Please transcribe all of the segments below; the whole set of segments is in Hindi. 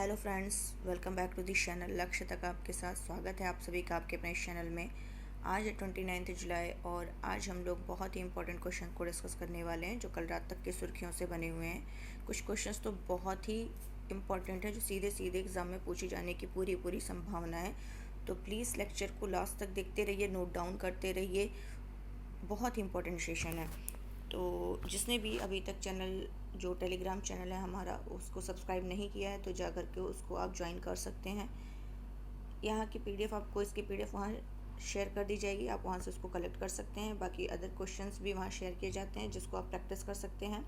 Hello friends, welcome back to the channel. लक्ष्य तक आपके साथ स्वागत है आप सभी का आपके अपने चैनल में। आज है 29 जुलाई और आज हम लोग बहुत ही इंपॉर्टेंट क्वेश्चन को डिस्कस करने वाले हैं जो कल रात तक की सुर्खियों से बने हुए हैं। कुछ क्वेश्चंस तो बहुत ही इंपॉर्टेंट है जो सीधे सीधे एग्ज़ाम में पूछे जाने की पूरी संभावना है। तो प्लीज़ लेक्चर को लास्ट तक देखते रहिए, नोट डाउन करते रहिए, बहुत ही इंपॉर्टेंट सेशन है। तो जिसने भी अभी तक चैनल जो टेलीग्राम चैनल है हमारा उसको सब्सक्राइब नहीं किया है तो जा कर के उसको आप ज्वाइन कर सकते हैं। यहाँ की पीडीएफ आपको इसकी पीडीएफ वहाँ शेयर कर दी जाएगी, आप वहाँ से उसको कलेक्ट कर सकते हैं। बाकी अदर क्वेश्चंस भी वहाँ शेयर किए जाते हैं जिसको आप प्रैक्टिस कर सकते हैं।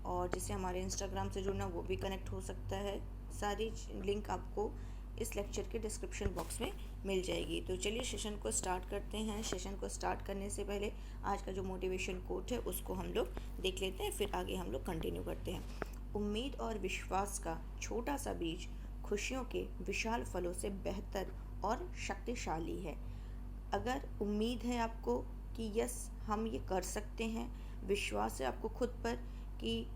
और जिससे हमारे इंस्टाग्राम से जुड़ना वो भी कनेक्ट हो सकता है। सारी लिंक आपको इस लेक्चर के डिस्क्रिप्शन बॉक्स में मिल जाएगी। तो चलिए सेशन को स्टार्ट करते हैं। सेशन को स्टार्ट करने से पहले आज का जो मोटिवेशन कोट है उसको हम लोग देख लेते हैं, फिर आगे हम लोग कंटिन्यू करते हैं। उम्मीद और विश्वास का छोटा सा बीज खुशियों के विशाल फलों से बेहतर और शक्तिशाली है। अगर उम्मीद है आपको कि यस हम ये कर सकते हैं, विश्वास है आपको खुद पर कि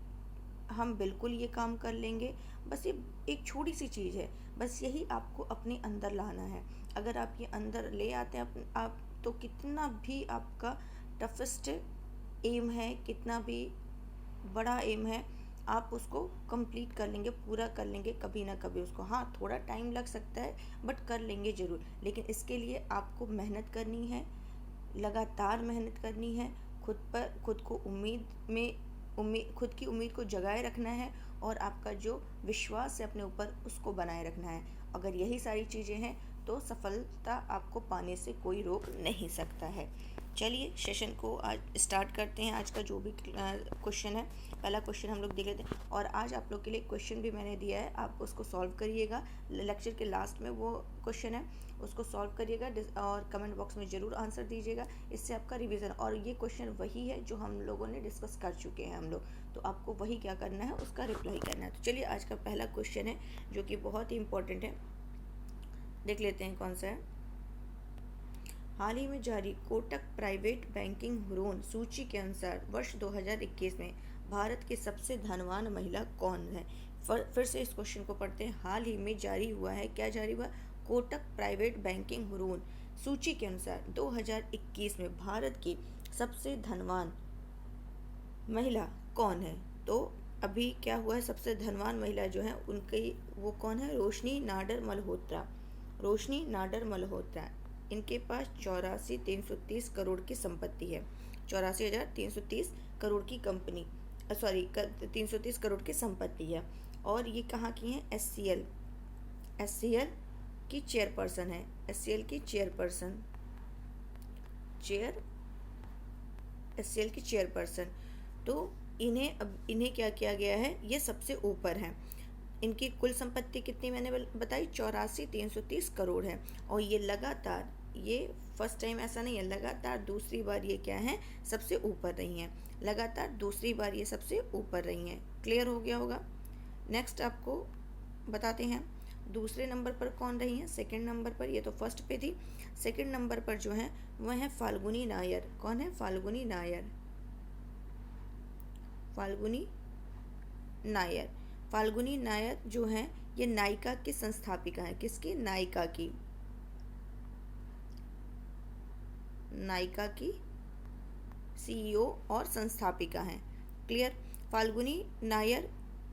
हम बिल्कुल ये काम कर लेंगे, बस ये एक छोटी सी चीज़ है, बस यही आपको अपने अंदर लाना है। अगर आप ये अंदर ले आते हैं आप तो कितना भी आपका टफेस्ट एम है, कितना भी बड़ा एम है, आप उसको कंप्लीट कर लेंगे, पूरा कर लेंगे कभी ना कभी उसको। हाँ, थोड़ा टाइम लग सकता है बट कर लेंगे ज़रूर। लेकिन इसके लिए आपको मेहनत करनी है, लगातार मेहनत करनी है, खुद को खुद की उम्मीद को जगाए रखना है और आपका जो विश्वास है अपने ऊपर उसको बनाए रखना है। अगर यही सारी चीज़ें हैं तो सफलता आपको पाने से कोई रोक नहीं सकता है। चलिए सेशन को आज स्टार्ट करते हैं। आज का जो भी क्वेश्चन है, पहला क्वेश्चन हम लोग देख लेते हैं। और आज आप लोग के लिए क्वेश्चन भी मैंने दिया है, आप उसको सॉल्व करिएगा। लेक्चर के लास्ट में वो क्वेश्चन है उसको सॉल्व करिएगा और कमेंट बॉक्स में ज़रूर आंसर दीजिएगा। इससे आपका रिवीजन, और ये क्वेश्चन वही है जो हम लोगों ने डिस्कस कर चुके हैं हम लोग, तो आपको वही क्या करना है, उसका रिप्लाई करना है। तो चलिए आज का पहला क्वेश्चन है जो कि बहुत ही इंपॉर्टेंट है, देख लेते हैं कौन सा है। हाल ही में जारी कोटक प्राइवेट बैंकिंग ऋण सूची के अनुसार वर्ष 2021 में भारत की सबसे धनवान महिला कौन है। फिर से इस क्वेश्चन को पढ़ते हैं। हाल ही में जारी हुआ है, क्या जारी हुआ? कोटक प्राइवेट बैंकिंग ऋण सूची के अनुसार 2021 में भारत की सबसे धनवान महिला कौन है। तो अभी क्या हुआ है, सबसे धनवान महिला जो है उनकी वो कौन है? रोशनी नाडर मल्होत्रा। रोशनी नाडर मल्होत्रा, इनके पास 84,330 करोड़ की संपत्ति है। 84,330 करोड़ की कंपनी, 330 करोड़ की संपत्ति है। और ये कहाँ की हैं? एससीएल की चेयरपर्सन है। एससीएल की चेयरपर्सन। तो इन्हें क्या किया गया है, ये सबसे ऊपर है। इनकी कुल संपत्ति कितनी मैंने बताई? 84,330 करोड़ है। और ये लगातार, ये फर्स्ट टाइम ऐसा नहीं है, लगातार दूसरी बार ये क्या है, सबसे ऊपर रही हैं। लगातार दूसरी बार ये सबसे ऊपर रही हैं। क्लियर हो गया होगा। नेक्स्ट आपको बताते हैं दूसरे नंबर पर कौन रही हैं। सेकंड नंबर पर, ये तो फर्स्ट पे थी, सेकंड नंबर पर जो है वह है फाल्गुनी नायर। कौन है? फाल्गुनी नायर। फाल्गुनी नायर जो है ये नायका की संस्थापिका है। किसकी? नायका की सीईओ और संस्थापिका हैं। क्लियर? फाल्गुनी नायर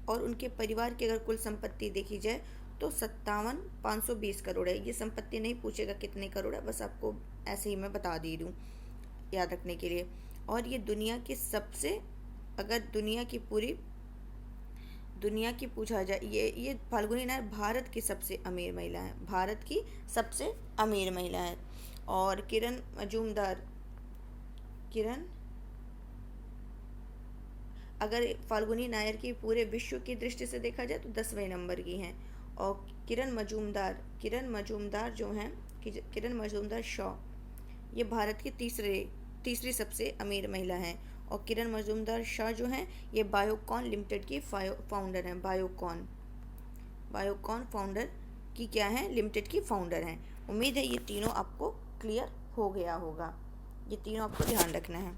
और उनके परिवार की अगर कुल संपत्ति देखी जाए तो 57,520 करोड़ है। ये संपत्ति नहीं पूछेगा कितने करोड़ है, बस आपको ऐसे ही मैं बता दी दूँ याद रखने के लिए। और ये दुनिया की सबसे, अगर दुनिया की पूछा जाए, ये फाल्गुनी नायर भारत की सबसे अमीर महिला है। भारत की सबसे अमीर महिला है। और किरण मजूमदार, अगर फाल्गुनी नायर की पूरे विश्व की दृष्टि से देखा जाए तो 10वें नंबर की हैं। और किरण मजूमदार शॉ, ये भारत की तीसरी सबसे अमीर महिला हैं। और किरण मजूमदार शाह जो हैं ये बायोकॉन लिमिटेड की फाउंडर हैं। बायोकॉन फाउंडर की क्या है? लिमिटेड की फाउंडर हैं। उम्मीद है ये तीनों आपको क्लियर हो गया होगा। ये तीनों आपको ध्यान रखना है।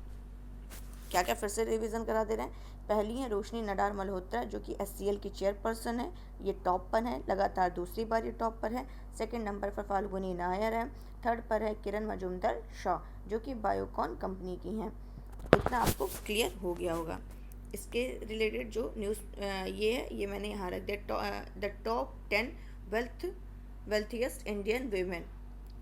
क्या क्या फिर से रिवीजन करा दे रहे हैं पहली हैं रोशनी नडार मल्होत्रा जो कि SCL की चेयरपर्सन है, ये टॉप पर है, लगातार दूसरी बार ये टॉप पर है। सेकंड नंबर पर फाल्गुनी नायर है। थर्ड पर है किरण मजूमदार शाह जो कि बायोकॉन कंपनी की हैं। इतना आपको क्लियर हो गया होगा। इसके रिलेटेड जो न्यूज़ ये है, ये मैंने यहाँ रख दिया, the top 10 wealthiest Indian women.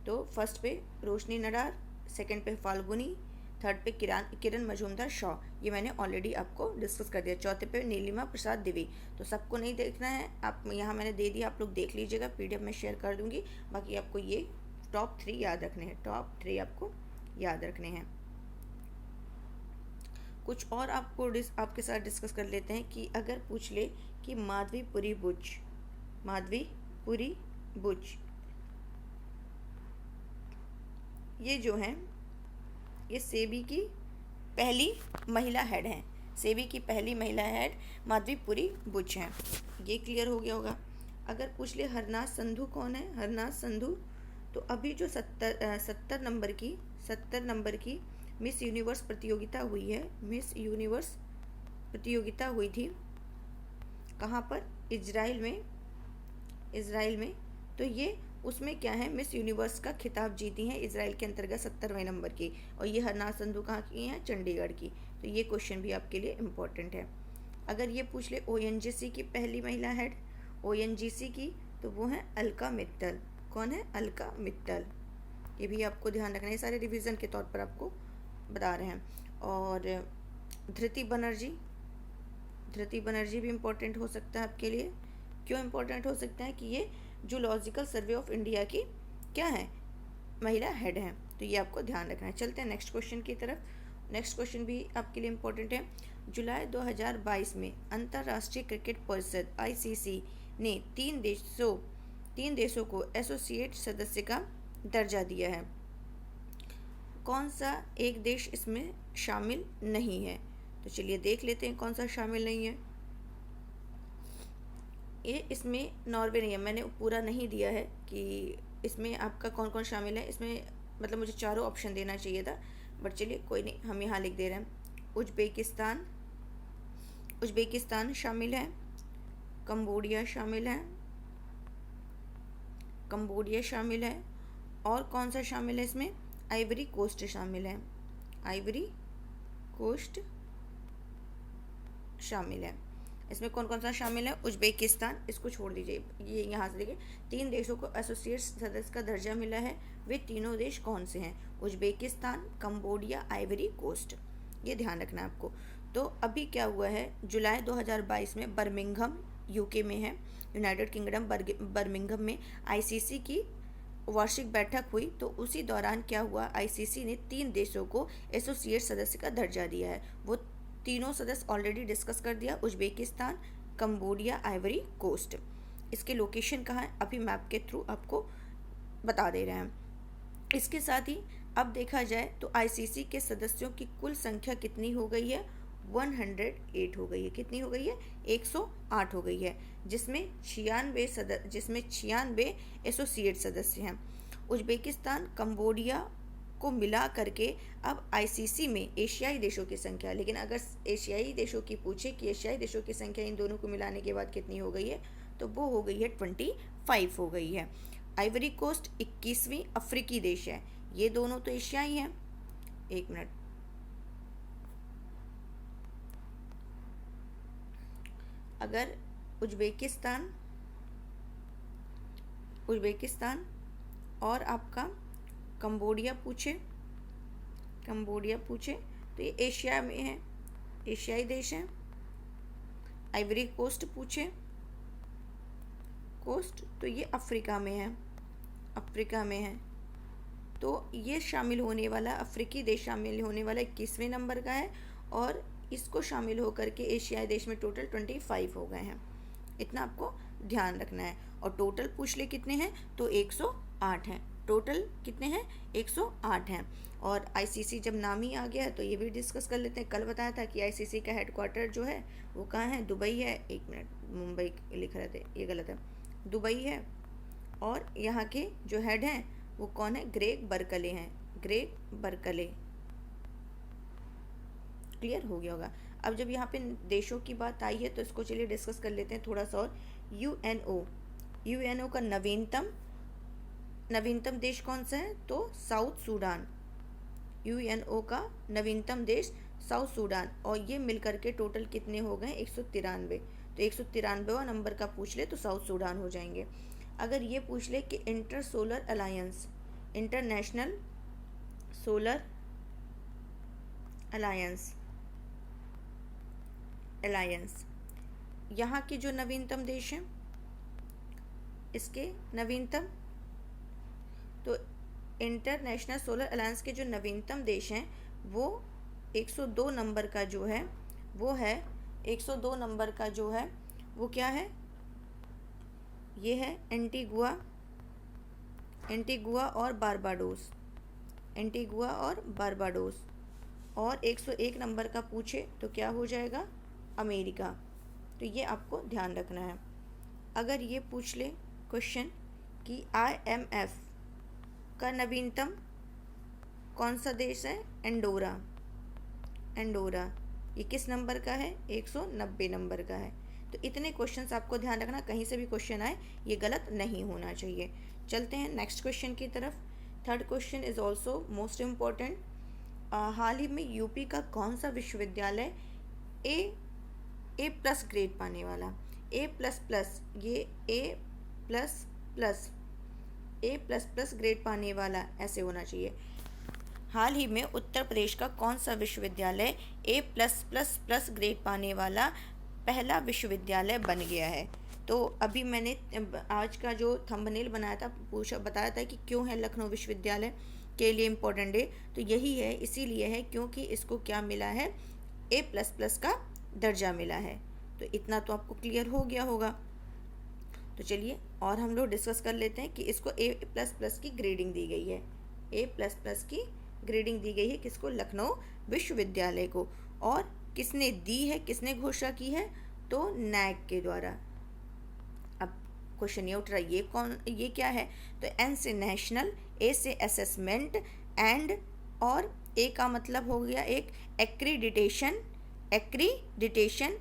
तो फर्स्ट पे रोशनी नडार, सेकंड पे फाल्गुनी, थर्ड पे किरण मजूमदार शाह, ये मैंने ऑलरेडी आपको डिस्कस कर दिया। चौथे पे नीलिमा प्रसाद द्विवेदी। तो सबको नहीं देखना है, आप यहाँ मैंने दे दिया, आप लोग देख लीजिएगा, PDF में शेयर कर दूंगी। बाकी आपको ये टॉप 3 याद रखने हैं, टॉप 3 आपको याद रखने हैं। कुछ और आपके साथ डिस्कस कर लेते हैं कि अगर पूछ ले कि माधवीपुरी बुच ये जो है, ये सेबी की पहली महिला हेड हैं। सेबी की पहली महिला हेड माधवीपुरी बुच हैं। ये क्लियर हो गया होगा। अगर पूछ ले हरनाथ संधू कौन है, हरनाथ संधू, तो अभी जो 70 नंबर की मिस यूनिवर्स प्रतियोगिता हुई है, मिस यूनिवर्स प्रतियोगिता हुई थी कहाँ पर, इजराइल में। तो ये उसमें क्या है, मिस यूनिवर्स का खिताब जीती हैं इजराइल के अंतर्गत 70वें नंबर की। और ये हरनाथ संधू कहाँ की हैं, चंडीगढ़ की। तो ये क्वेश्चन भी आपके लिए इम्पोर्टेंट है। अगर ये पूछ ले ONGC की पहली महिला हेड, ONGC की, तो वो है अलका मित्तल। कौन है, अलका मित्तल। ये भी आपको ध्यान रखना है, सारे रिवीजन के तौर पर आपको बता रहे हैं। और धृति बनर्जी भी इम्पोर्टेंट हो सकता है आपके लिए। क्यों इम्पोर्टेंट हो सकता है कि ये जूलॉजिकल सर्वे ऑफ इंडिया की क्या है, महिला हेड हैं। तो ये आपको ध्यान रखना है। चलते हैं नेक्स्ट क्वेश्चन की तरफ। नेक्स्ट क्वेश्चन भी आपके लिए इम्पोर्टेंट है। जुलाई 2022 में अंतर्राष्ट्रीय क्रिकेट परिषद ICC ने 3 देशों को एसोसिएट सदस्य का दर्जा दिया है। कौन सा एक देश इसमें शामिल नहीं है? तो चलिए देख लेते हैं कौन सा शामिल नहीं है। ये इसमें नॉर्वे नहीं है। मैंने पूरा नहीं दिया है कि इसमें आपका कौन कौन शामिल है। इसमें मतलब मुझे चारों ऑप्शन देना चाहिए था, बट चलिए कोई नहीं, हम यहाँ लिख दे रहे हैं। उज्बेकिस्तान शामिल है, कंबोडिया शामिल है, और कौन सा शामिल है इसमें, आइवरी कोस्ट शामिल है। आइवरी कोस्ट शामिल है। इसमें कौन कौन सा शामिल है, उज्बेकिस्तान, इसको छोड़ दीजिए, ये यहाँ से देखिए 3 देशों को एसोसिएट सदस्य का दर्जा मिला है। वे तीनों देश कौन से हैं, उज्बेकिस्तान, कंबोडिया, आइवरी कोस्ट, ये ध्यान रखना है आपको। तो अभी क्या हुआ है, जुलाई 2022 में बर्मिंघम UK में है, यूनाइटेड किंगडम बर्मिंघम में ICC की वार्षिक बैठक हुई। तो उसी दौरान क्या हुआ, ICC ने 3 देशों को एसोसिएट सदस्य का दर्जा दिया है। वो तीनों सदस्य ऑलरेडी डिस्कस कर दिया, उज्बेकिस्तान, कंबोडिया, आइवरी कोस्ट। इसके लोकेशन कहाँ है, अभी मैप के थ्रू आपको बता दे रहे हैं। इसके साथ ही अब देखा जाए तो ICC के सदस्यों की कुल संख्या कितनी हो गई है, 108 हो गई है। कितनी हो गई है, 108 हो गई है, जिसमें 96 एसोसिएट सदस्य हैं। उज्बेकिस्तान, कंबोडिया को मिला करके अब ICC में एशियाई देशों की संख्या, लेकिन अगर एशियाई देशों की पूछे कि एशियाई देशों की संख्या इन दोनों को मिलाने के बाद कितनी हो गई है, तो वो हो गई है 25 हो गई है। आइवरी कोस्ट 21वीं अफ्रीकी देश है। ये दोनों तो एशियाई हैं। एक मिनट, अगर उज्बेकिस्तान और आपका कंबोडिया पूछे तो ये एशिया में है, एशियाई देश हैं। आइवरी कोस्ट पूछे तो ये अफ्रीका में है। तो ये शामिल होने वाला अफ्रीकी देश शामिल होने वाला 21वें नंबर का है, और इसको शामिल होकर के एशियाई देश में टोटल 25 हो गए हैं। इतना आपको ध्यान रखना है। और टोटल पूछ ले कितने हैं, तो 108 हैं। टोटल कितने हैं, 108 हैं। और ICC जब नाम ही आ गया है तो ये भी डिस्कस कर लेते हैं। कल बताया था कि ICC का हेडक्वार्टर जो है वो कहाँ है, दुबई है। एक मिनट, मुंबई लिख रहे थे, ये गलत है, दुबई है। और यहाँ के जो हेड हैं वो कौन है, ग्रेग बर्कले हैं। ग्रेग बर्कले, क्लियर हो गया होगा। अब जब यहाँ पे देशों की बात आई है तो इसको चलिए डिस्कस कर लेते हैं थोड़ा सा और। यूएनओ का नवीनतम देश कौन सा है? तो साउथ सूडान। यूएनओ का नवीनतम देश साउथ सूडान, और ये मिलकर के टोटल कितने हो गए? 193। तो 193वां नंबर का पूछ ले तो साउथ सूडान हो जाएंगे। अगर ये पूछ ले कि इंटरनेशनल सोलर अलायंस यहाँ के जो नवीनतम देश हैं, इसके नवीनतम, तो इंटरनेशनल सोलर अलायंस के जो नवीनतम देश हैं वो 102 नंबर का जो है वो है 102 नंबर का जो है वो क्या है? ये है एंटीगुआ और बारबाडोस। और 101 नंबर का पूछे तो क्या हो जाएगा? अमेरिका। तो ये आपको ध्यान रखना है। अगर ये पूछ ले क्वेश्चन कि IMF का नवीनतम कौन सा देश है? एंडोरा। ये किस नंबर का है? 190 नंबर का है। तो इतने क्वेश्चंस आपको ध्यान रखना, कहीं से भी क्वेश्चन आए ये गलत नहीं होना चाहिए। चलते हैं नेक्स्ट क्वेश्चन की तरफ। Third question is also most important. हाल ही में यूपी का कौन सा विश्वविद्यालय ए प्लस ग्रेड पाने वाला? ए प्लस प्लस ग्रेड पाने वाला ऐसे होना चाहिए। हाल ही में उत्तर प्रदेश का कौन सा विश्वविद्यालय ए प्लस ग्रेड पाने वाला पहला विश्वविद्यालय बन गया है? तो अभी मैंने आज का जो थंबनेल बनाया था बताया था कि क्यों है लखनऊ विश्वविद्यालय के लिए इम्पोर्टेंट डे। तो यही है, इसीलिए है क्योंकि इसको क्या मिला है? ए प्लस का दर्जा मिला है। तो इतना तो आपको क्लियर हो गया होगा। तो चलिए और हम लोग डिस्कस कर लेते हैं कि इसको ए प्लस की ग्रेडिंग दी गई है। ए प्लस की ग्रेडिंग दी गई है किसको? लखनऊ विश्वविद्यालय को। और किसने दी है, किसने घोषणा की है? तो नैक के द्वारा। अब क्वेश्चन ये उठ रहा है, ये क्या है? तो एन से नेशनल, ए से असेसमेंट, एंड और ए का मतलब हो गया एक एक्रीडिटेशन,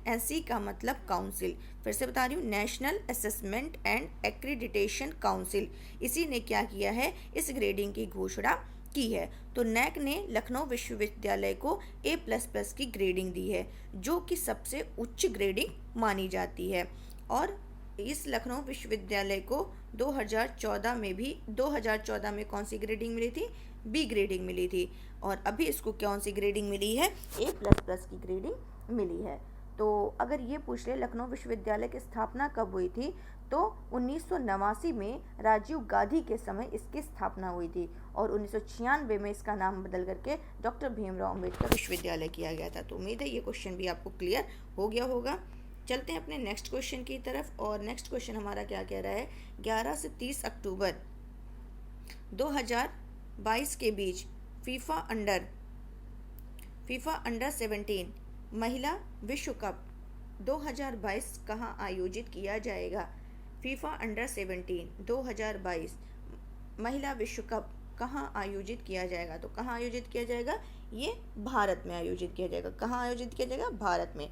एंड सी का मतलब काउंसिल। फिर से बता रही हूँ, national assessment and accreditation council, इसी ने क्या किया है? इस ग्रेडिंग की घोषणा की है। तो नैक ने लखनऊ विश्वविद्यालय को ए प्लस की ग्रेडिंग दी है, जो कि सबसे उच्च ग्रेडिंग मानी जाती है। और इस लखनऊ विश्वविद्यालय को 2014 में कौन सी ग्रेडिंग मिली थी? बी ग्रेडिंग मिली थी। और अभी इसको कौन सी ग्रेडिंग मिली है? ए प्लस की ग्रेडिंग मिली है। तो अगर ये पूछ ले लखनऊ विश्वविद्यालय की स्थापना कब हुई थी, तो 1989 में राजीव गांधी के समय इसकी स्थापना हुई थी, और 1996 में इसका नाम बदल करके डॉक्टर भीमराव अम्बेडकर विश्वविद्यालय किया गया था। तो उम्मीद है ये क्वेश्चन भी आपको क्लियर हो गया होगा। चलते हैं अपने नेक्स्ट क्वेश्चन की तरफ। और नेक्स्ट क्वेश्चन हमारा क्या कह रहा है? 11 से 30 अक्टूबर 2022 के बीच फीफा अंडर 17 महिला विश्व कप 2022 कहाँ आयोजित किया जाएगा? फीफा अंडर 17 2022 महिला विश्व कप कहाँ आयोजित किया जाएगा? तो कहाँ आयोजित किया जाएगा? ये भारत में आयोजित किया जाएगा। कहाँ आयोजित किया जाएगा? भारत में।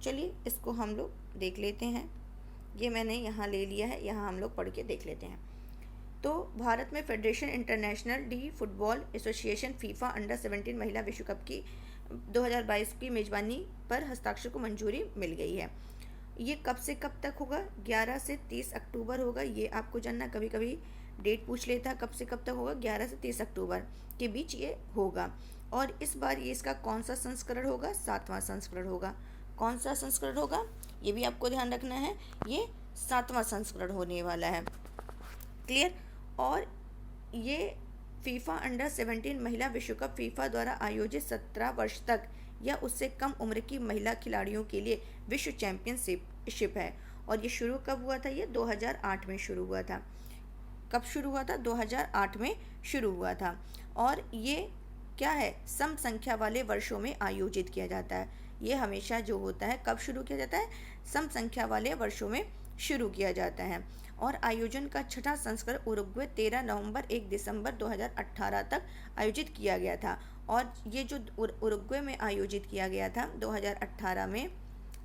चलिए इसको हम लोग देख लेते हैं। ये मैंने यहाँ ले लिया है, यहाँ हम लोग पढ़ के देख लेते हैं। तो भारत में federation international D football association FIFA under 17 महिला विश्व कप की 2022 की मेज़बानी पर हस्ताक्षर को मंजूरी मिल गई है। ये कब से कब तक होगा? 11 से 30 अक्टूबर होगा। ये आपको जानना, कभी कभी डेट पूछ लेता है कब से कब तक होगा। 11 से 30 अक्टूबर के बीच ये होगा। और इस बार ये इसका कौन सा संस्करण होगा? 7वां संस्करण होगा। कौन सा संस्करण होगा? ये भी आपको ध्यान रखना है, ये 7वां संस्करण होने वाला है। क्लियर? और ये फीफा अंडर 17 महिला विश्व कप फीफा द्वारा आयोजित 17 वर्ष तक या उससे कम उम्र की महिला खिलाड़ियों के लिए विश्व चैंपियनशिप है। और ये शुरू कब हुआ था? ये 2008 में शुरू हुआ था। कब शुरू हुआ था? 2008 में शुरू हुआ था। और ये क्या है? सम संख्या वाले वर्षों में आयोजित किया जाता है। ये हमेशा जो होता है, कब शुरू किया जाता है? सम संख्या वाले वर्षों में शुरू किया जाता है। और आयोजन का छठा संस्करण उरुग्वे 13 नवंबर 1 दिसंबर 2018 तक आयोजित किया गया था। और ये जो उरुग्वे में आयोजित किया गया था 2018 में,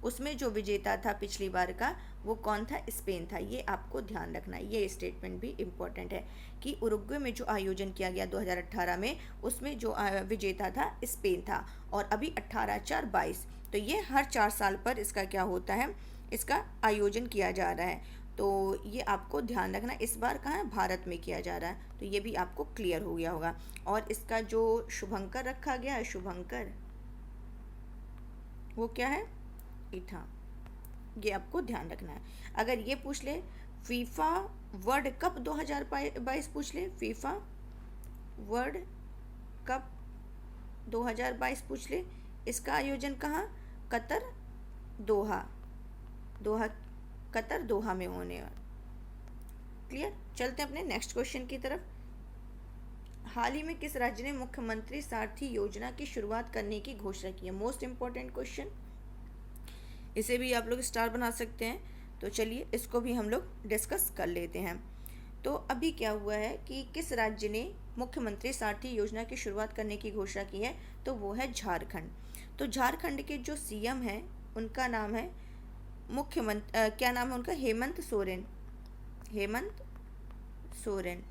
उसमें जो विजेता था पिछली बार का वो कौन था? स्पेन था। ये आपको ध्यान रखना है, ये स्टेटमेंट भी इम्पोर्टेंट है कि उरुग्वे में जो आयोजन किया गया 2018 में, उसमें जो विजेता था स्पेन था। और अभी 18/4/22, तो ये हर 4 साल पर इसका क्या होता है, इसका आयोजन किया जा रहा है। तो ये आपको ध्यान रखना, इस बार कहाँ है? भारत में किया जा रहा है। तो ये भी आपको क्लियर हो गया होगा। और इसका जो शुभंकर रखा गया है, शुभंकर, वो क्या है? इथा। ये आपको ध्यान रखना है। अगर ये पूछ ले फीफा वर्ल्ड कप 2022 पूछ ले, फीफा वर्ल्ड कप 2022 पूछ ले, इसका आयोजन कहाँ? कतर, दोहा कतर, दोहा में होने वाला। क्लियर? चलते हैं अपने नेक्स्ट क्वेश्चन की तरफ। हाल ही में किस राज्य ने मुख्यमंत्री सारथी योजना की शुरुआत करने की घोषणा की है? मोस्ट इंपॉर्टेंट क्वेश्चन, इसे भी आप लोग स्टार बना सकते हैं। तो चलिए इसको भी हम लोग डिस्कस कर लेते हैं। तो अभी क्या हुआ है कि किस राज्य ने मुख्यमंत्री सारथी योजना की शुरुआत करने की घोषणा की है? तो वो है झारखंड। तो झारखंड के जो सीएम हैं उनका नाम है क्या नाम है उनका? हेमंत सोरेन। हेमंत सोरेन।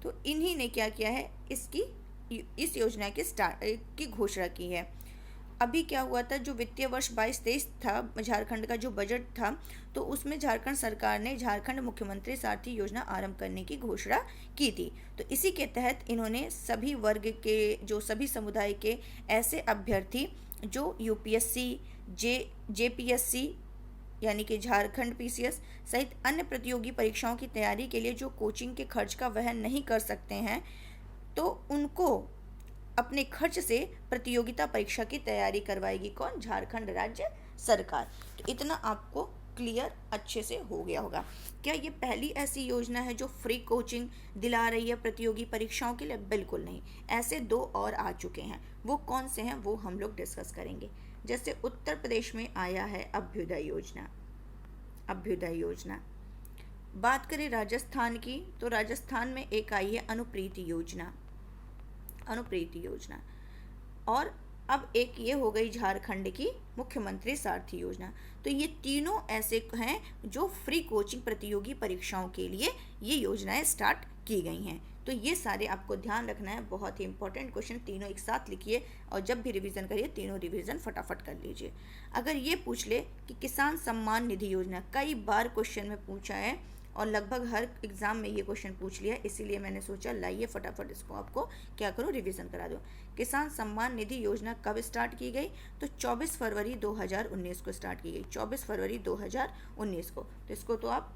तो इन्हीं ने क्या किया है, इस योजना की घोषणा की है। अभी क्या हुआ था, जो वित्तीय वर्ष 22-23 था, झारखंड का जो बजट था, तो उसमें झारखंड सरकार ने झारखंड मुख्यमंत्री सारथी योजना आरंभ करने की घोषणा की थी। तो इसी के तहत इन्होंने सभी वर्ग के, जो सभी समुदाय के ऐसे अभ्यर्थी जो यूपीएससी, जेपीएससी यानी कि झारखंड पीसीएस सहित अन्य प्रतियोगी परीक्षाओं की तैयारी के लिए जो कोचिंग के खर्च का वहन नहीं कर सकते हैं, तो उनको अपने खर्च से प्रतियोगिता परीक्षा की तैयारी करवाएगी कौन? झारखंड राज्य सरकार। तो इतना आपको क्लियर अच्छे से हो गया होगा। क्या ये पहली ऐसी योजना है जो फ्री कोचिंग दिला रही है प्रतियोगी परीक्षाओं के लिए? बिल्कुल नहीं, ऐसे 2 और आ चुके हैं। वो कौन से हैं वो हम लोग डिस्कस करेंगे। जैसे उत्तर प्रदेश में आया है अभ्युदय योजना। अभ्युदय योजना। बात करें राजस्थान की, तो राजस्थान में एक आई है अनुप्रीति योजना। अनुप्रीति योजना। और अब एक ये हो गई झारखंड की मुख्यमंत्री सारथी योजना। तो ये तीनों ऐसे हैं जो फ्री कोचिंग प्रतियोगी परीक्षाओं के लिए ये योजनाएं स्टार्ट की गई हैं। तो ये सारे आपको ध्यान रखना है, बहुत ही इंपॉर्टेंट क्वेश्चन, तीनों एक साथ लिखिए और जब भी रिवीजन करिए तीनों रिवीजन फटाफट कर लीजिए। अगर ये पूछ ले कि किसान सम्मान निधि योजना, कई बार क्वेश्चन में पूछा है और लगभग हर एग्ज़ाम में ये क्वेश्चन पूछ लिया, इसीलिए मैंने सोचा लाइए फटाफट इसको आपको क्या करो, रिवीजन करा दो। किसान सम्मान निधि योजना कब स्टार्ट की गई? तो 24 फरवरी 2019 को स्टार्ट की गई। 24 फरवरी 2019 को। तो इसको तो आप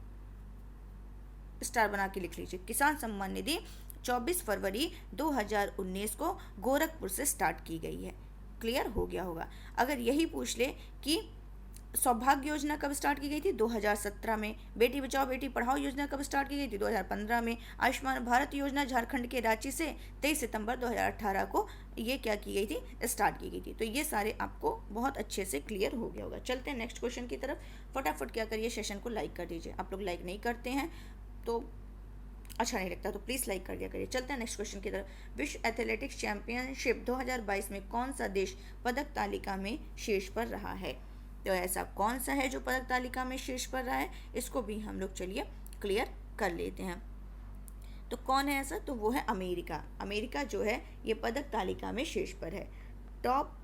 स्टार बना के लिख लीजिए। किसान सम्मान निधि 24 फरवरी 2019 को गोरखपुर से स्टार्ट की गई है। क्लियर हो गया होगा। अगर यही पूछ ले कि सौभाग्य योजना कब स्टार्ट की गई थी? 2017 में। बेटी बचाओ बेटी पढ़ाओ योजना कब स्टार्ट की गई थी? 2015 में। आयुष्मान भारत योजना झारखंड के रांची से 23 सितंबर 2018 को ये क्या की गई थी? स्टार्ट की गई थी। तो ये सारे आपको बहुत अच्छे से क्लियर हो गया होगा। चलते हैं नेक्स्ट क्वेश्चन की तरफ। फटाफट क्या करिए, सेशन को लाइक कर दीजिए। आप लोग लाइक नहीं करते हैं तो अच्छा नहीं लगता, तो प्लीज़ लाइक कर दिया करिए। चलते हैं नेक्स्ट क्वेश्चन की तरफ। विश्व एथलेटिक्स चैंपियनशिप 2022 में कौन सा देश पदक तालिका में शीर्ष पर रहा है? तो ऐसा कौन सा है जो पदक तालिका में शीर्ष पर रहा है, इसको भी हम लोग चलिए क्लियर कर लेते हैं। तो कौन है ऐसा? तो वो है अमेरिका। अमेरिका जो है ये पदक तालिका में शीर्ष पर है। टॉप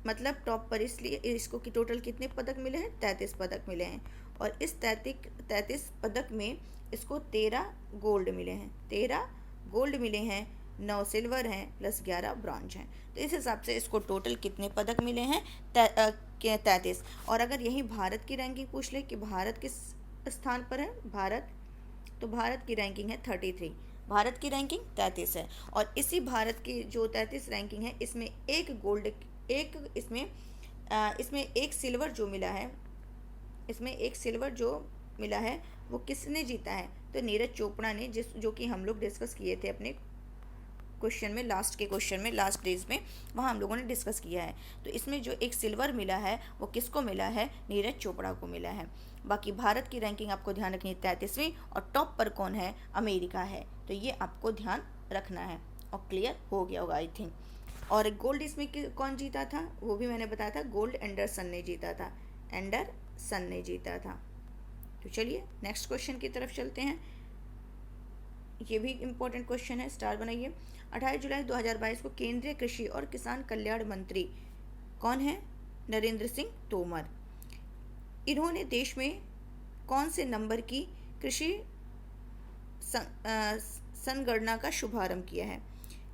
मतलब टॉप पर इसलिए इसको कि टोटल कितने पदक मिले हैं? 33 पदक मिले हैं। और इस 33 पदक में इसको 13 गोल्ड मिले हैं। 13 गोल्ड मिले हैं, 9 सिल्वर हैं प्लस 11 ब्रॉन्ज हैं। तो इस हिसाब से इसको टोटल कितने पदक मिले हैं? 33। और अगर यही भारत की रैंकिंग पूछ ले कि भारत किस स्थान पर है भारत, तो भारत की रैंकिंग है 33। भारत की रैंकिंग 33 है। और इसी भारत की जो 33 रैंकिंग है, इसमें एक गोल्ड, इसमें एक सिल्वर जो मिला है, इसमें एक सिल्वर जो मिला है वो किसने जीता है? तो नीरज चोपड़ा ने, जो कि हम लोग डिस्कस किए थे अपने क्वेश्चन में, लास्ट के क्वेश्चन में, लास्ट डेज में, वहाँ हम लोगों ने डिस्कस किया है। तो इसमें जो एक सिल्वर मिला है वो किसको मिला है? नीरज चोपड़ा को मिला है। बाकी भारत की रैंकिंग आपको ध्यान रखनी है 33वीं, और टॉप पर कौन है? अमेरिका है। तो ये आपको ध्यान रखना है। और क्लियर हो गया होगा आई थिंक। और गोल्ड इसमें कौन जीता था वो भी मैंने बताया था, गोल्ड एंडरसन ने जीता था, एंडरसन ने जीता था। तो चलिए नेक्स्ट क्वेश्चन की तरफ चलते हैं। ये भी इम्पोर्टेंट क्वेश्चन है, स्टार बनाइए। 28 जुलाई 2022 को केंद्रीय कृषि और किसान कल्याण मंत्री कौन है? नरेंद्र सिंह तोमर। इन्होंने देश में कौन से नंबर की कृषि संगणना का शुभारंभ किया है?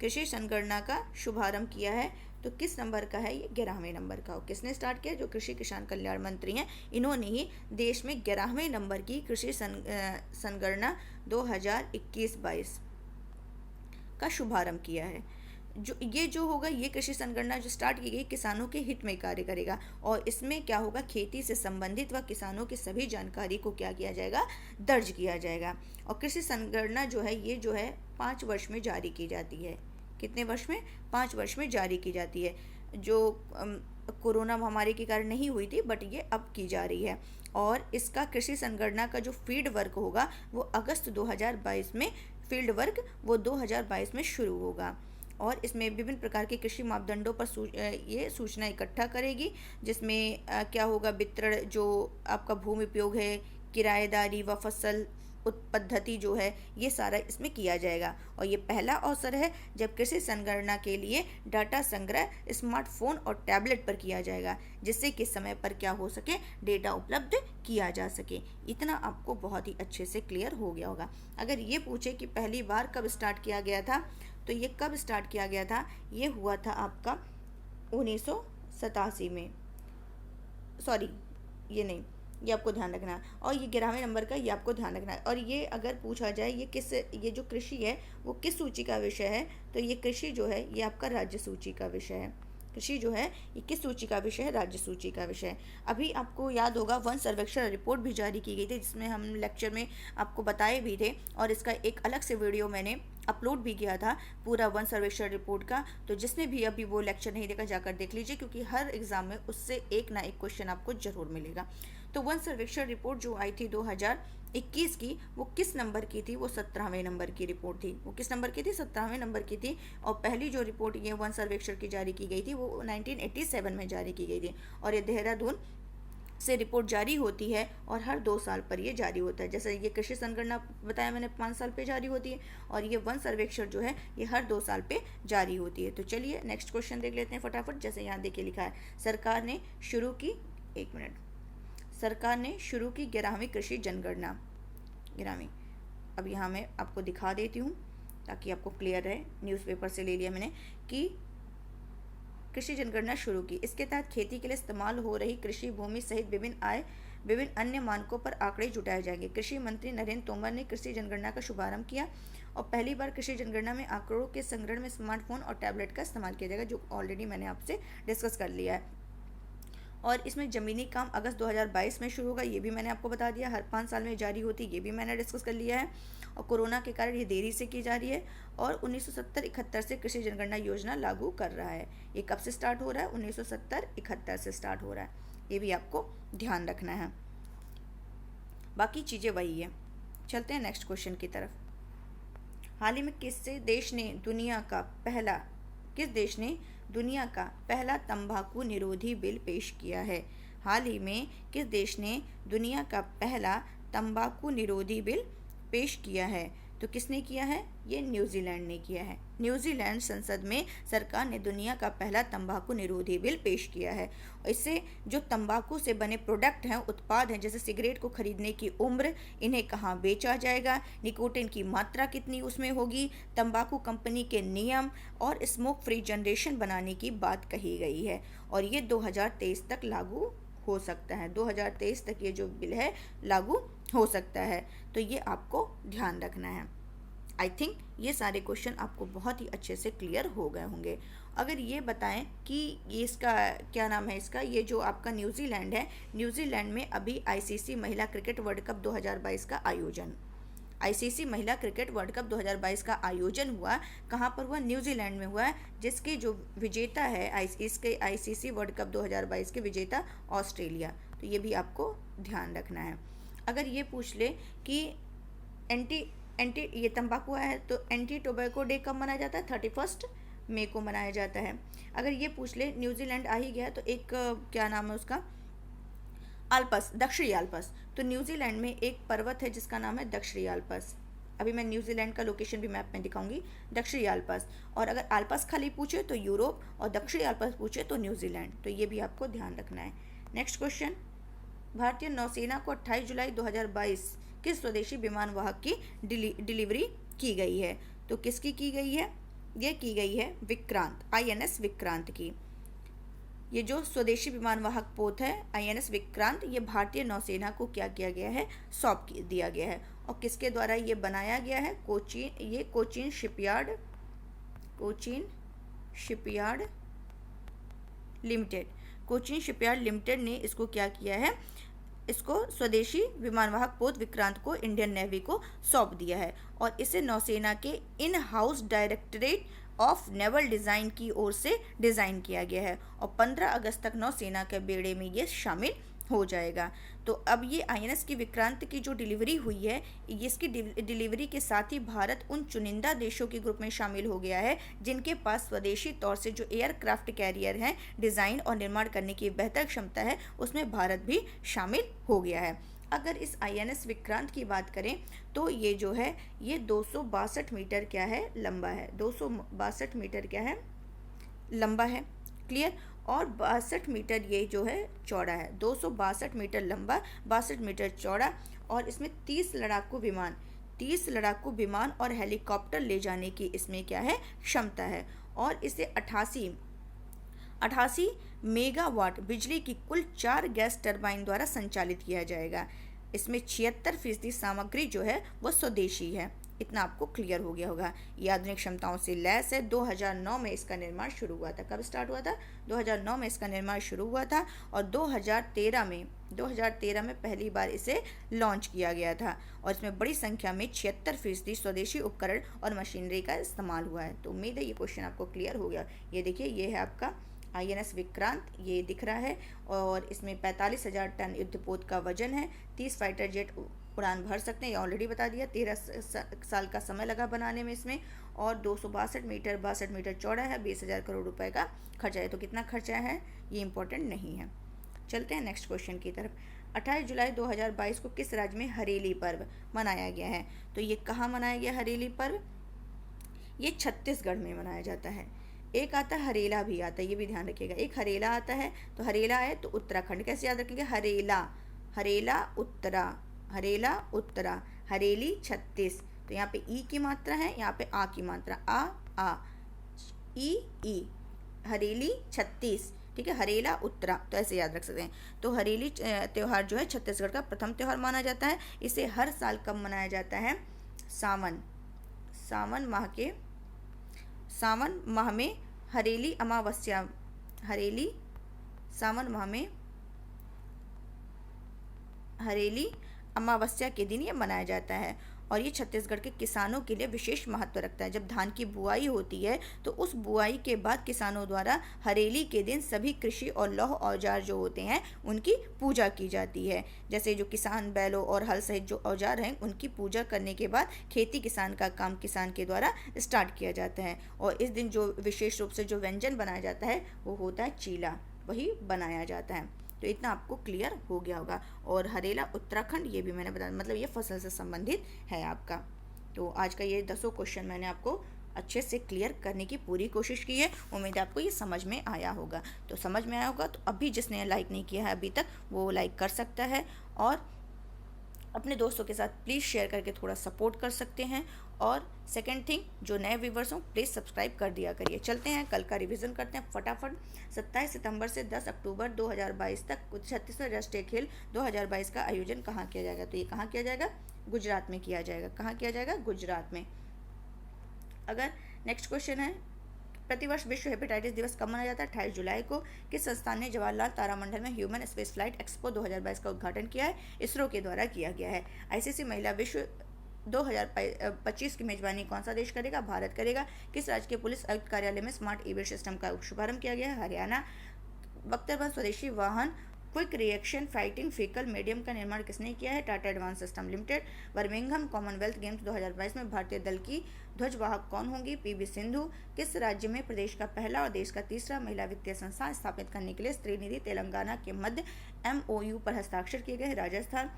कृषि संगणना का शुभारंभ किया है, तो किस नंबर का है? ये 11वें नंबर का। और किसने स्टार्ट किया? जो कृषि किसान कल्याण मंत्री हैं, इन्होंने ही देश में 11वें नंबर की कृषि संगणना 2021-22 का शुभारंभ किया है। जो होगा, ये कृषि संगणना जो स्टार्ट की गई किसानों के हित में कार्य करेगा, और इसमें क्या होगा, खेती से संबंधित व किसानों की सभी जानकारी को क्या किया जाएगा? दर्ज किया जाएगा। और कृषि संगणना जो है, ये जो है 5 वर्ष में जारी की जाती है। कितने वर्ष में? 5 वर्ष में जारी की जाती है, जो कोरोना महामारी के कारण नहीं हुई थी, बट ये अब की जा रही है। और इसका कृषि संगणना का जो फील्ड वर्क होगा वो अगस्त 2022 में, फील्ड वर्क वो 2022 में शुरू होगा। और इसमें विभिन्न प्रकार के कृषि मापदंडों पर ये सूचना इकट्ठा करेगी, जिसमें क्या होगा, वितरण, जो आपका भूमि उपयोग है, किराएदारी व फसल पद्धति जो है, ये सारा इसमें किया जाएगा। और ये पहला अवसर है जब कृषि संगणना के लिए डाटा संग्रह स्मार्टफोन और टैबलेट पर किया जाएगा, जिससे कि समय पर क्या हो सके, डेटा उपलब्ध किया जा सके। इतना आपको बहुत ही अच्छे से क्लियर हो गया होगा। अगर ये पूछे कि पहली बार कब स्टार्ट किया गया था, तो ये कब स्टार्ट किया गया था? ये हुआ था आपका 1987 में। सॉरी, ये नहीं, ये आपको ध्यान रखना है। और ये 11वें नंबर का, ये आपको ध्यान रखना है। और ये अगर पूछा जाए ये जो कृषि है वो किस सूची का विषय है, तो ये कृषि जो है ये आपका राज्य सूची का विषय है। कृषि जो है ये किस सूची का विषय है? राज्य सूची का विषय है। अभी आपको याद होगा वन सर्वेक्षण रिपोर्ट भी जारी की गई थी, जिसमें हम लेक्चर में आपको बताए भी थे, और इसका एक अलग से वीडियो मैंने अपलोड भी किया था पूरा वन सर्वेक्षण रिपोर्ट का। तो जिसने भी अभी वो लेक्चर नहीं देखा, जाकर देख लीजिए, क्योंकि हर एग्जाम में उससे एक ना एक क्वेश्चन आपको जरूर मिलेगा। तो वन सर्वेक्षण रिपोर्ट जो आई थी 2021 की, वो किस नंबर की थी? वो 17वें नंबर की रिपोर्ट थी। वो किस नंबर की थी? 17वें नंबर की थी। और पहली जो रिपोर्ट ये वन सर्वेक्षण की जारी की गई थी वो 1987 में जारी की गई थी। और ये देहरादून से रिपोर्ट जारी होती है, और हर 2 साल पर ये जारी होता है। जैसे ये कृषि संगणना बताया मैंने 5 साल पे जारी होती है, और ये वन सर्वेक्षण जो है ये हर 2 साल पे जारी होती है। तो चलिए नेक्स्ट क्वेश्चन देख लेते हैं फटाफट। जैसे यहाँ देखिए लिखा है, सरकार ने शुरू की, एक मिनट, सरकार ने शुरू की 11वीं कृषि जनगणना, 11वीं। अब यहाँ मैं आपको दिखा देती हूँ ताकि आपको क्लियर रहे। न्यूज़पेपर से ले लिया मैंने कि कृषि जनगणना शुरू की। इसके तहत खेती के लिए इस्तेमाल हो रही कृषि भूमि सहित विभिन्न अन्य मानकों पर आंकड़े जुटाए जाएंगे। कृषि मंत्री नरेंद्र तोमर ने कृषि जनगणना का शुभारंभ किया, और पहली बार कृषि जनगणना में आंकड़ों के संग्रहण में स्मार्टफोन और टैबलेट का इस्तेमाल किया जाएगा, जो ऑलरेडी मैंने आपसे डिस्कस कर लिया है। और इसमें ज़मीनी काम अगस्त 2022 में शुरू होगा, ये भी मैंने आपको बता दिया। हर 5 साल में जारी होती, ये भी मैंने डिस्कस कर लिया है। और कोरोना के कारण ये देरी से की जा रही है, और 1970-71 से कृषि जनगणना योजना लागू कर रहा है। ये कब से स्टार्ट हो रहा है? 1970-71 से स्टार्ट हो रहा है। ये भी आपको ध्यान रखना है, बाकी चीज़ें वही है। चलते हैं नेक्स्ट क्वेश्चन की तरफ। हाल ही में किस देश ने दुनिया का पहला तंबाकू निरोधी बिल पेश किया है? हाल ही में किस देश ने दुनिया का पहला तंबाकू निरोधी बिल पेश किया है? तो किसने किया है? ये न्यूजीलैंड ने किया है। न्यूजीलैंड संसद में सरकार ने दुनिया का पहला तंबाकू निरोधी बिल पेश किया है। इससे जो तंबाकू से बने प्रोडक्ट हैं, उत्पाद हैं, जैसे सिगरेट को खरीदने की उम्र, इन्हें कहाँ बेचा जाएगा, निकोटिन की मात्रा कितनी उसमें होगी, तंबाकू कंपनी के नियम और स्मोक फ्री जनरेशन बनाने की बात कही गई है। और ये 2023 तक लागू हो सकता है। 2023 तक ये जो बिल है लागू हो सकता है। तो ये आपको ध्यान रखना है। आई थिंक ये सारे क्वेश्चन आपको बहुत ही अच्छे से क्लियर हो गए होंगे। अगर ये बताएं कि ये इसका क्या नाम है, इसका ये जो आपका न्यूजीलैंड है, न्यूजीलैंड में अभी आईसीसी महिला क्रिकेट वर्ल्ड कप 2022 का आयोजन, आईसीसी महिला क्रिकेट वर्ल्ड कप 2022 का आयोजन हुआ, कहाँ पर हुआ? न्यूजीलैंड में हुआ है, जिसके जो विजेता है इसके आईसीसी वर्ल्ड कप 2022 के विजेता ऑस्ट्रेलिया। तो ये भी आपको ध्यान रखना है। अगर ये पूछ ले कि ये तंबाकू है तो एंटी टोबैको डे कब मनाया जाता है? 31 मई को मनाया जाता है। अगर ये पूछ ले न्यूजीलैंड आ ही गया तो एक क्या नाम है उसका, आल्पस, दक्षिणी आल्पस। तो न्यूजीलैंड में एक पर्वत है जिसका नाम है दक्षिणी आल्पस। अभी मैं न्यूजीलैंड का लोकेशन भी मैप में दिखाऊंगी, दक्षिणी आल्पस। और अगर आल्पस खाली पूछे तो यूरोप और दक्षिणी आल्पस पूछे तो न्यूजीलैंड। तो ये भी आपको ध्यान रखना है। नेक्स्ट क्वेश्चन, भारतीय नौसेना को 28 जुलाई 2022 किस स्वदेशी विमान वाहक की डिलीवरी की गई है? तो किसकी की गई है? ये की गई है विक्रांत, INS विक्रांत की। ये जो स्वदेशी विमान वाहक पोत है INS विक्रांत, ये भारतीय नौसेना को क्या किया गया है? सौंप दिया गया है। और किसके द्वारा ये बनाया गया है? Cochin shipyard limited. Cochin shipyard limited ने इसको क्या किया है? इसको स्वदेशी विमानवाहक पोत विक्रांत को इंडियन नेवी को सौंप दिया है। और इसे नौसेना के in house directorate of naval design की ओर से डिज़ाइन किया गया है और 15 अगस्त तक नौसेना के बेड़े में ये शामिल हो जाएगा। तो अब ये INS की विक्रांत की जो डिलीवरी हुई है, इसकी डिलीवरी के साथ ही भारत उन चुनिंदा देशों के ग्रुप में शामिल हो गया है जिनके पास स्वदेशी तौर से जो एयरक्राफ्ट कैरियर हैं डिज़ाइन और निर्माण करने की बेहतर क्षमता है, उसमें भारत भी शामिल हो गया है। अगर इस INS विक्रांत की बात करें तो ये जो है ये 262 मीटर क्या है? लंबा है। 262 मीटर क्या है? लंबा है। क्लियर। और 62 मीटर ये जो है चौड़ा है। 262 मीटर लंबा, 62 मीटर चौड़ा। और इसमें 30 लड़ाकू विमान और हेलीकॉप्टर ले जाने की इसमें क्या है? क्षमता है। और इसे 88 मेगावाट बिजली की कुल 4 गैस टरबाइन द्वारा संचालित किया जाएगा। इसमें 76% सामग्री जो है वो स्वदेशी है। इतना आपको क्लियर हो गया होगा। ये आधुनिक क्षमताओं से लैस है। 2009 में इसका निर्माण शुरू हुआ था। कब स्टार्ट हुआ था? 2009 में इसका निर्माण शुरू हुआ था और 2013 में पहली बार इसे लॉन्च किया गया था। और इसमें बड़ी संख्या में 76% स्वदेशी उपकरण और मशीनरी का इस्तेमाल हुआ है। तो उम्मीद है ये क्वेश्चन आपको क्लियर हो गया। ये देखिए, ये है आपका INS विक्रांत, ये दिख रहा है। और इसमें 45,000 टन युद्धपोत का वजन है। 30 फाइटर जेट उड़ान भर सकते हैं, ये ऑलरेडी बता दिया। 13 साल का समय लगा बनाने में इसमें। और 62 मीटर चौड़ा है। 20,000 करोड़ रुपए का खर्चा है। तो कितना खर्चा है ये इंपॉर्टेंट नहीं है। चलते हैं नेक्स्ट क्वेश्चन की तरफ। 28 जुलाई 2022 को किस राज्य में हरेली पर्व मनाया गया है? तो ये कहाँ मनाया गया हरेली पर्व? ये छत्तीसगढ़ में मनाया जाता है। एक आता है हरेला भी आता है, ये भी ध्यान रखिएगा। एक हरेला आता है, तो हरेला है तो उत्तराखंड। कैसे याद रखेंगे? हरेला उत्तरा, हरेली छत्तीस। तो यहाँ पे ई की मात्रा है, यहाँ पे आ की मात्रा, आ ई, हरेली छत्तीस। ठीक है, हरेला उत्तरा, तो ऐसे याद रख सकते हैं। तो हरेली त्यौहार जो है छत्तीसगढ़ का प्रथम त्यौहार माना जाता है। इसे हर साल कब मनाया जाता है? सावन माह में हरेली अमावस्या, सावन माह में हरेली अमावस्या के दिन ये मनाया जाता है। और ये छत्तीसगढ़ के किसानों के लिए विशेष महत्व रखता है। जब धान की बुआई होती है तो उस बुआई के बाद किसानों द्वारा हरेली के दिन सभी कृषि और लौह औजार जो होते हैं उनकी पूजा की जाती है। जैसे जो किसान बैलों और हल सहित जो औजार हैं उनकी पूजा करने के बाद खेती किसान का काम किसान के द्वारा स्टार्ट किया जाता है। और इस दिन जो विशेष रूप से जो व्यंजन बनाया जाता है वो होता है चीला, वही बनाया जाता है। तो इतना आपको क्लियर हो गया होगा। और हरेला उत्तराखंड, ये भी मैंने बताया, मतलब ये फसल से संबंधित है आपका। तो आज का ये 10 क्वेश्चन मैंने आपको अच्छे से क्लियर करने की पूरी कोशिश की है। उम्मीद है आपको ये समझ में आया होगा। तो समझ में आया होगा तो अभी जिसने लाइक नहीं किया है अभी तक वो लाइक कर सकता है और अपने दोस्तों के साथ प्लीज़ शेयर करके थोड़ा सपोर्ट कर सकते हैं। और सेकंड थिंग, जो नए व्यूवर्स हों प्लीज़ सब्सक्राइब कर दिया करिए। चलते हैं कल का रिवीजन करते हैं फटाफट। 27 सितंबर से 10 अक्टूबर 2022 तक छत्तीसगढ़ राष्ट्रीय खेल 2022 का आयोजन कहाँ किया जाएगा? तो ये कहाँ किया जाएगा? गुजरात में किया जाएगा। कहाँ किया जाएगा? गुजरात में। अगर नेक्स्ट क्वेश्चन है, प्रतिवर्ष विश्व हेपेटाइटिस दिवस कब मनाया जाता है? 28 जुलाई को। किस संस्थान ने जवाहरलाल तारामंडल में ह्यूमन स्पेस फ्लाइट एक्सपो 2022 का उद्घाटन किया है? इसरो के द्वारा किया गया है। ICC महिला विश्व 2025 की मेजबानी कौन सा देश करेगा? भारत करेगा। किस राज्य के पुलिस आयुक्त कार्यालय में स्मार्ट ईवी सिस्टम का शुभारंभ किया गया है? हरियाणा। बख्तरबंद स्वदेशी वाहन quick reaction fighting vehicle medium का निर्माण किसने किया है? Tata advance system limited. Birmingham Commonwealth games 2022 में भारतीय दल की ध्वजवाहक कौन होंगी? पीवी सिंधु। किस राज्य में प्रदेश का पहला और देश का तीसरा महिला वित्तीय संस्थान स्थापित करने के लिए स्त्रीनिधि तेलंगाना के मध्य MOU पर हस्ताक्षर किए गए? राजस्थान।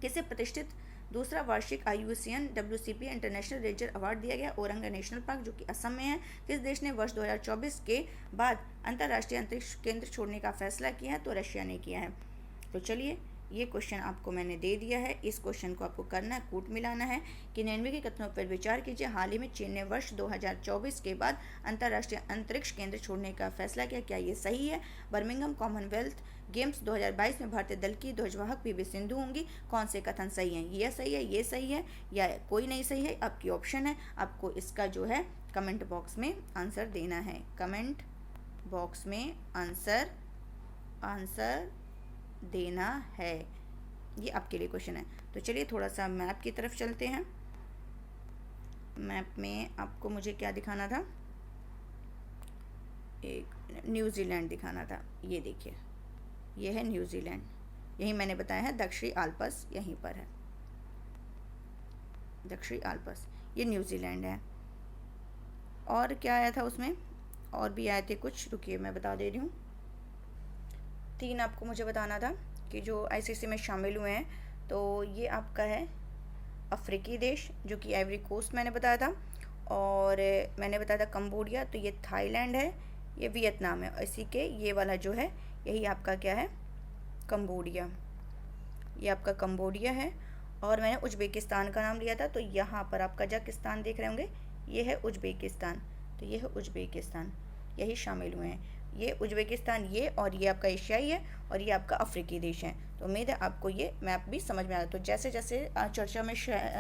किसे प्रतिष्ठित दूसरा वार्षिक IUCN WCP international ranger award दिया गया? औरंग नेशनल पार्क जो कि असम में है। किस देश ने वर्ष 2024 के बाद अंतर्राष्ट्रीय अंतरिक्ष केंद्र छोड़ने का फैसला किया है? तो रशिया ने किया है। तो चलिए, ये क्वेश्चन आपको मैंने दे दिया है। इस क्वेश्चन को आपको करना है, कूट मिलाना है कि 99 के कथनों पर विचार कीजिए। हाल ही में चीन ने वर्ष 2024 के बाद अंतर्राष्ट्रीय अंतरिक्ष केंद्र छोड़ने का फैसला किया, क्या ये सही है? बर्मिंघम कॉमनवेल्थ गेम्स 2022 में भारतीय दल की ध्वजवाहक पीवी सिंधु होंगी। कौन से कथन सही हैं? ये सही है, ये सही है, या कोई नहीं सही है? आपकी ऑप्शन है, आपको इसका जो है कमेंट बॉक्स में आंसर देना है। कमेंट बॉक्स में आंसर देना है। ये आपके लिए क्वेश्चन है। तो चलिए थोड़ा सा मैप की तरफ चलते हैं। मैप में आपको मुझे क्या दिखाना था? एक न्यूजीलैंड दिखाना था। ये देखिए, ये है न्यूजीलैंड। यही मैंने बताया है, दक्षिणी आल्प्स यहीं पर है। दक्षिणी आल्प्स ये न्यूजीलैंड है। और क्या आया था उसमें? और भी आए थे कुछ, रुकिए मैं बता दे रही हूँ। 3 आपको मुझे बताना था कि जो ICC में शामिल हुए हैं। तो ये आपका है अफ्रीकी देश जो कि आइवरी कोस्ट मैंने बताया था, और मैंने बताया था कंबोडिया, तो ये थाईलैंड है, ये वियतनाम है, और इसी के ये वाला जो है यही आपका क्या है? कंबोडिया। ये आपका कंबोडिया है। और मैंने उज्बेकिस्तान का नाम लिया था, तो यहाँ पर आप कजाकिस्तान देख रहे होंगे, ये है उज्बेकिस्तान। तो ये है उज्बेकिस्तान, यही शामिल हुए हैं। ये उज्बेकिस्तान, ये और ये आपका एशियाई है, और ये आपका अफ्रीकी देश है। तो उम्मीद है आपको ये मैप भी समझ में आया। तो जैसे जैसे चर्चा में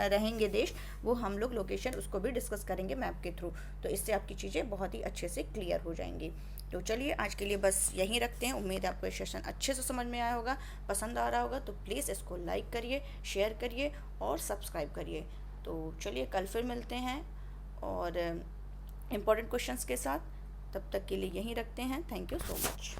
रहेंगे देश, वो हम लोग लोकेशन उसको भी डिस्कस करेंगे मैप के थ्रू। तो इससे आपकी चीज़ें बहुत ही अच्छे से क्लियर हो जाएंगी। तो चलिए आज के लिए बस यहीं रखते हैं। उम्मीद है आपको ये सेशन अच्छे से समझ में आया होगा, पसंद आ रहा होगा। तो प्लीज़ इसको लाइक करिए, शेयर करिए और सब्सक्राइब करिए। तो चलिए कल फिर मिलते हैं और इम्पोर्टेंट क्वेश्चंस के साथ। तब तक के लिए यहीं रखते हैं। Thank you so much.